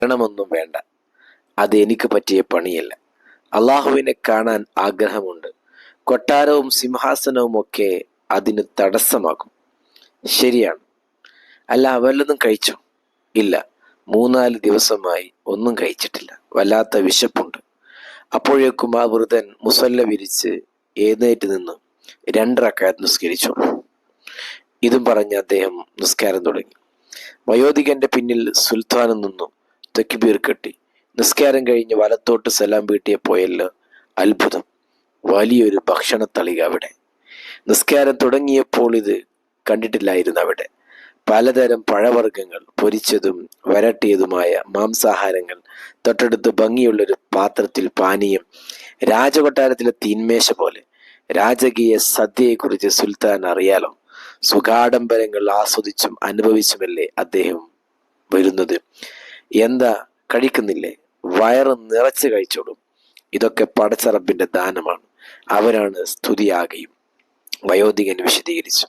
മരണമൊന്നും വേണ്ട, അത് എനിക്ക് പറ്റിയ പണിയല്ല. അള്ളാഹുവിനെ കാണാൻ ആഗ്രഹമുണ്ട്. കൊട്ടാരവും സിംഹാസനവും ഒക്കെ അതിന് തടസ്സമാകും. ശരിയാണ്. അല്ല, വല്ലതും കഴിച്ചോ? ഇല്ല, 3-4 ദിവസമായി ഒന്നും കഴിച്ചിട്ടില്ല. വല്ലാത്ത വിശപ്പുണ്ട്. അപ്പോഴേക്കും ആ വൃദ്ധൻ മുസല്ല വിരിച്ച് എഴുന്നേറ്റ് നിന്ന് 2 റക്അത്ത് നിസ്കരിച്ചു. ഇതും പറഞ്ഞ് അദ്ദേഹം നിസ്കാരം തുടങ്ങി. വയോധികന്റെ പിന്നിൽ സുൽത്താനും നിന്നു തക്ബീർ കെട്ടി. നിസ്കാരം കഴിഞ്ഞ് വലത്തോട്ട് സലാം വീട്ടിയപ്പോയല്ലോ അത്ഭുതം! വലിയൊരു ഭക്ഷണത്തളിക അവിടെ. നിസ്കാരം തുടങ്ങിയപ്പോൾ ഇത് കണ്ടിട്ടില്ലായിരുന്നു അവിടെ. പലതരം പഴവർഗ്ഗങ്ങൾ, പൊരിച്ചതും വരട്ടിയതുമായ മാംസാഹാരങ്ങൾ, തൊട്ടടുത്ത് ഭംഗിയുള്ളൊരു പാത്രത്തിൽ പാനീയം. രാജകൊട്ടാരത്തിലെ തീന്മേശ പോലെ. രാജകീയ സദ്യയെക്കുറിച്ച് സുൽത്താൻ അറിയാലോ. സുഖാഡംബരങ്ങൾ ആസ്വദിച്ചും അനുഭവിച്ചുമല്ലേ അദ്ദേഹം വരുന്നത്. എന്താ, കഴിക്കുന്നില്ലേ? വയറ് നിറച്ച് കഴിച്ചോളും. ഇതൊക്കെ പടച്ചറബിന്റെ ദാനമാണ്. അവരാണ് സ്തുതിയാകെയും. വയോധികൻ വിശദീകരിച്ചു.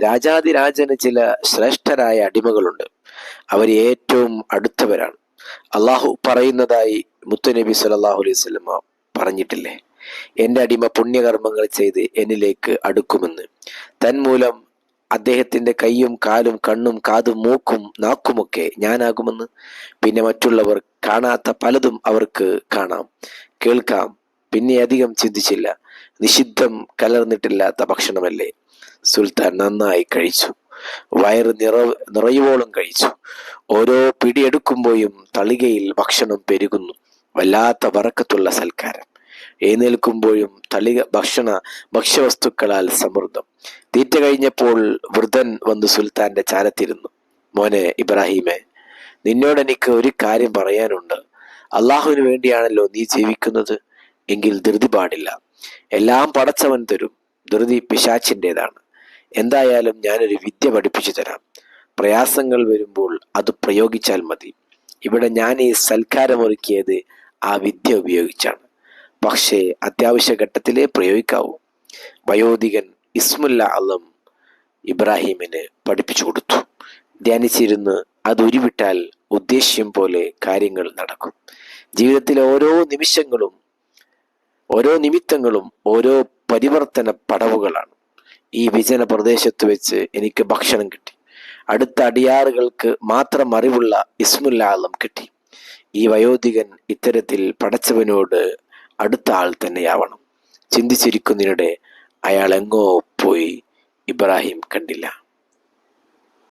രാജാതിരാജന് ചില ശ്രേഷ്ഠരായ അടിമകളുണ്ട്. അവർ ഏറ്റവും അടുത്തവരാണ്. അള്ളാഹു പറയുന്നതായി മുത്തുനബി സല്ലല്ലാഹു അലൈഹി വസല്ലം പറഞ്ഞിട്ടില്ലേ? എൻ്റെ അടിമ പുണ്യകർമ്മങ്ങൾ ചെയ്ത് എന്നിലേക്ക് അടുക്കുമെന്ന്. തന്മൂലം അദ്ദേഹത്തിന്റെ കൈയും കാലും കണ്ണും കാതും മൂക്കും നാക്കുമൊക്കെ ഞാനാകുമെന്ന്. പിന്നെ മറ്റുള്ളവർ കാണാത്ത പലതും അവർക്ക് കാണാം, കേൾക്കാം. പിന്നെ അധികം ചിന്തിച്ചില്ല. നിഷിദ്ധം കലർന്നിട്ടില്ലാത്ത ഭക്ഷണമല്ലേ. സുൽത്താൻ നന്നായി കഴിച്ചു. വയറ് നിറയുവോളം കഴിച്ചു. ഓരോ പിടിയെടുക്കുമ്പോഴും തളികയിൽ ഭക്ഷണം പെരുകുന്നു. വല്ലാത്ത വറക്കത്തുള്ള സൽക്കാരം. എഴുന്നേൽക്കുമ്പോഴും തളിക ഭക്ഷ്യവസ്തുക്കളാൽ സമൃദ്ധം. തീറ്റ കഴിഞ്ഞപ്പോൾ വൃദ്ധൻ വന്ന് സുൽത്താന്റെ ചാരത്തിരുന്നു. മോനെ ഇബ്രാഹിമേ, നിന്നോട് എനിക്ക് ഒരു കാര്യം പറയാനുണ്ട്. അള്ളാഹുവിന് വേണ്ടിയാണല്ലോ നീ ജീവിക്കുന്നത്. എങ്കിൽ ധൃതി പാടില്ല. എല്ലാം പടച്ചവൻ തരും. ധൃതി പിശാച്ചിൻ്റെതാണ്. എന്തായാലും ഞാനൊരു വിദ്യ പഠിപ്പിച്ചു തരാം. പ്രയാസങ്ങൾ വരുമ്പോൾ അത് പ്രയോഗിച്ചാൽ മതി. ഇവിടെ ഞാൻ ഈ സൽക്കാരമൊരുക്കിയത് ആ വിദ്യ ഉപയോഗിച്ചാണ്. പക്ഷേ അത്യാവശ്യ ഘട്ടത്തിലേ പ്രയോഗിക്കാവൂ. വയോധികൻ ഇസ്മുൽ അഅ്ലം ഇബ്രാഹിമിന് പഠിപ്പിച്ചു കൊടുത്തു. ധ്യാനിച്ചിരുന്ന് അത് ഉരുവിട്ടാൽ ഉദ്ദേശ്യം പോലെ കാര്യങ്ങൾ നടക്കും. ജീവിതത്തിലെ ഓരോ നിമിത്തങ്ങളും ഓരോ പരിവർത്തന പടവുകളാണ്. ഈ വിജന പ്രദേശത്ത് വെച്ച് എനിക്ക് ഭക്ഷണം കിട്ടി. അടുത്ത അടിയാറുകൾക്ക് മാത്രം അറിവുള്ള ഇസ്മുൽ അഅ്ലം കിട്ടി. ഈ വയോധികൻ ഇത്തരത്തിൽ പടച്ചവനോട് അടുത്ത ആൾ തന്നെയാവണം. ചിന്തിച്ചിരിക്കുന്നതിനിടെ അയാൾ എങ്ങോ പോയി. ഇബ്രാഹിം കണ്ടില്ല.